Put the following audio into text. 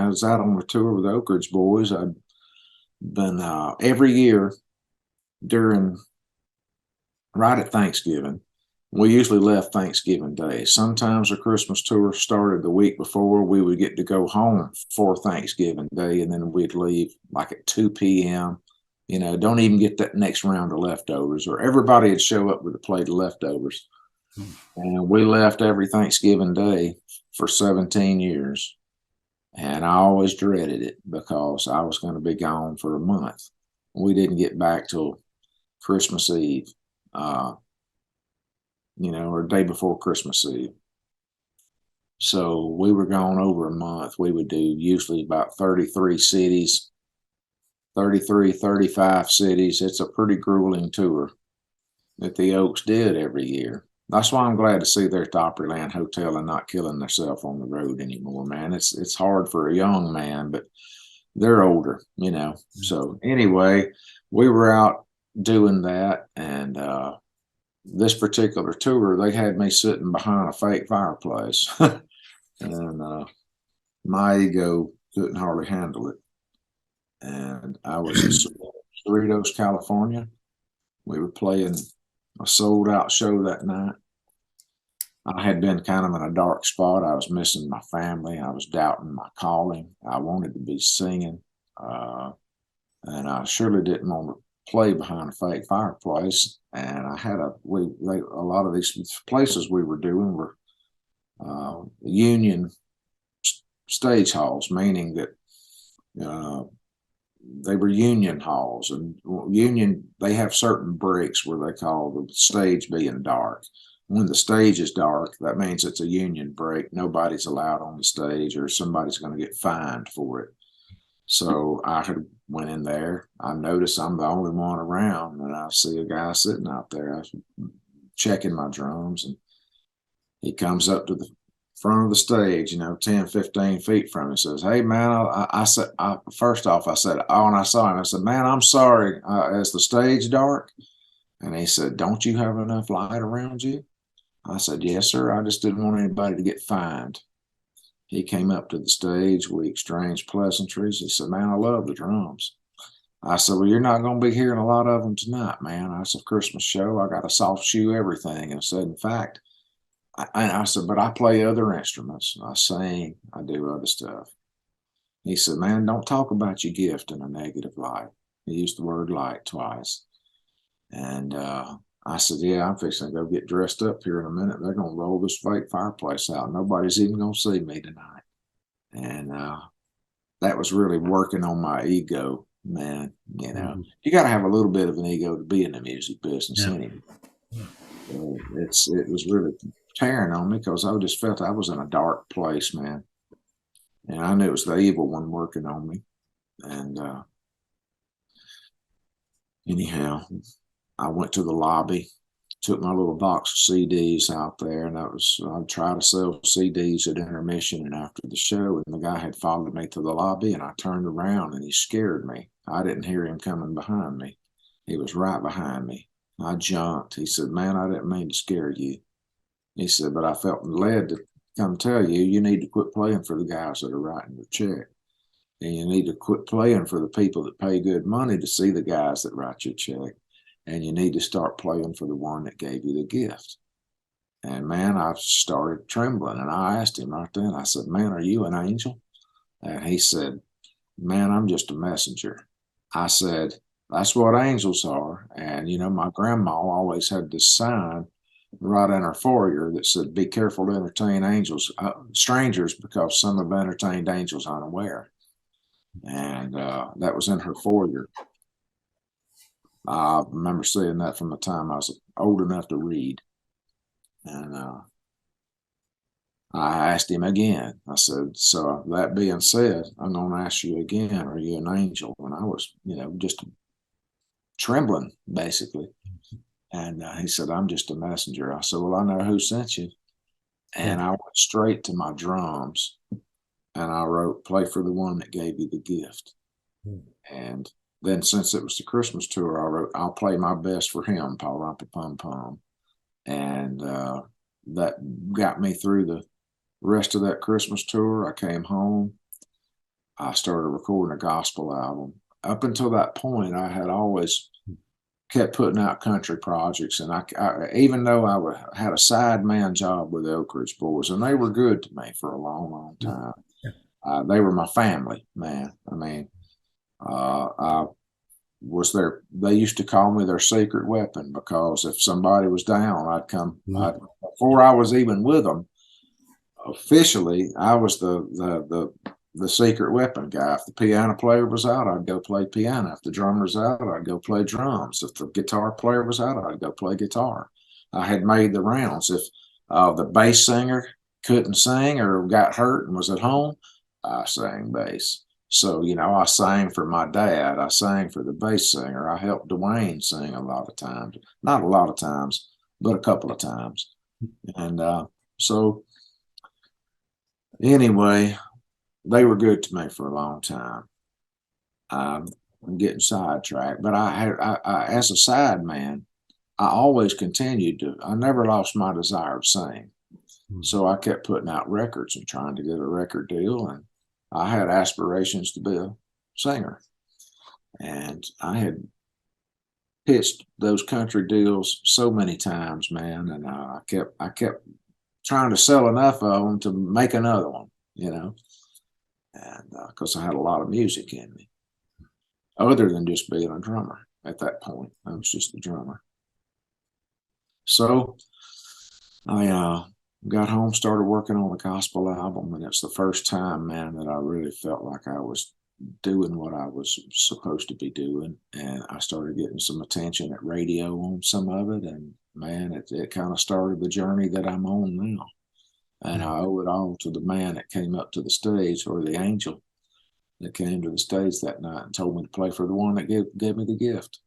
I was out on a tour with the Oak Ridge Boys. I'd been every year during right at Thanksgiving. We usually left Thanksgiving Day. Sometimes the Christmas tour started the week before. We would get to go home for Thanksgiving Day, and then we'd leave like at 2 p.m. Don't even get that next round of leftovers, or everybody would show up with a plate of leftovers. And we left every Thanksgiving Day for 17 years. And I always dreaded it because I was going to be gone for a month. We didn't get back till Christmas Eve. Or day before Christmas Eve. So we were gone over a month. We would do usually about 33 cities, 33, 35 cities. It's a pretty grueling tour that the Oaks did every year. That's why I'm glad to see they're at the Opryland Hotel and not killing themselves on the road anymore, man. It's hard for a young man, but they're older, So anyway, we were out doing that, and this particular tour, they had me sitting behind a fake fireplace, and my ego couldn't hardly handle it. And I was in Cerritos, California. We were playing a sold-out show that night. I had been kind of in a dark spot. I was missing my family. I was doubting my calling. I wanted to be singing, and I surely didn't want to play behind a fake fireplace. And I had a lot of these places we were doing were union stage halls, meaning that they were union halls, and they have certain breaks where they call the stage being dark. When the stage is dark, that means it's a union break. Nobody's allowed on the stage, or somebody's going to get fined for it. So I had went in there. I noticed I'm the only one around, and I see a guy sitting out there. I was checking my drums, and he comes up to the front of the stage, 10, 15 feet from me, says, "Hey, man," I said, first off, I said, oh, and I saw him. I said, "Man, I'm sorry. Is the stage dark?" And he said, "Don't you have enough light around you?" I said, "Yes, sir. I just didn't want anybody to get fined." He came up to the stage. We exchanged pleasantries. He said, "Man, I love the drums." I said, "Well, you're not going to be hearing a lot of them tonight, man. It's a Christmas show. I got a soft shoe, everything." And I said, "In fact," I said, "but I play other instruments. I sing. I do other stuff." He said, "Man, don't talk about your gift in a negative light." He used the word light twice. And I said, "Yeah, I'm fixing to go get dressed up here in a minute. They're going to roll this fake fireplace out. Nobody's even going to see me tonight." And that was really working on my ego, man. You got to have a little bit of an ego to be in the music business anyway. It was really tearing on me because I just felt I was in a dark place, man. And I knew it was the evil one working on me. And anyhow, I went to the lobby, took my little box of CDs out there, and I'd try to sell CDs at intermission and after the show. And the guy had followed me to the lobby, and I turned around, and he scared me. I didn't hear him coming behind me. He was right behind me. I jumped. He said, "Man, I didn't mean to scare you." He said, "But I felt led to come tell you, you need to quit playing for the guys that are writing your check. And you need to quit playing for the people that pay good money to see the guys that write your check. And you need to start playing for the one that gave you the gift." And man, I started trembling, and I asked him right then, I said, "Man, are you an angel?" And he said, "Man, I'm just a messenger." I said, "That's what angels are." And, my grandma always had this sign right in her foyer that said, "Be careful to entertain strangers, because some have entertained angels unaware." And that was in her foyer. I remember seeing that from the time I was old enough to read. And I asked him again. I said, "So that being said, I'm going to ask you again, are you an angel?" And I was, just trembling, basically. And he said, "I'm just a messenger." I said, "Well, I know who sent you." And I went straight to my drums, and I wrote, "Play for the one that gave you the gift." And then, since it was the Christmas tour, I wrote, "I'll play my best for him, Paul Rumpy Pum Pum." And that got me through the rest of that Christmas tour. I came home, I started recording a gospel album. Up until that point, I had always kept putting out country projects, and even though had a sideman job with the Oak Ridge Boys, and they were good to me for a long, long time. They were my family, man. I mean, I was their. They used to call me their secret weapon, because if somebody was down, I'd come. Before I was even with them officially, I was the secret weapon guy. If the piano player was out, I'd go play piano. If the drummer's out, I'd go play drums. If the guitar player was out, I'd go play guitar. I had made the rounds. If the bass singer couldn't sing or got hurt and was at home, I sang bass. So, I sang for my dad. I sang for the bass singer. I helped Dwayne sing a lot of times. Not a lot of times, but a couple of times. And so, anyway, they were good to me for a long time. I'm getting sidetracked, but as a side man, I always continued to. I never lost my desire to sing, so I kept putting out records and trying to get a record deal, and I had aspirations to be a singer, and I had pitched those country deals so many times, man, and I kept trying to sell enough of them to make another one, and because I had a lot of music in me, other than just being a drummer at that point. I was just a drummer. So I got home, started working on the gospel album, and it's the first time, man, that I really felt like I was doing what I was supposed to be doing. And I started getting some attention at radio on some of it, and man, it kind of started the journey that I'm on now. And I owe it all to the man that came up to the stage, or the angel that came to the stage that night and told me to play for the one that gave me the gift.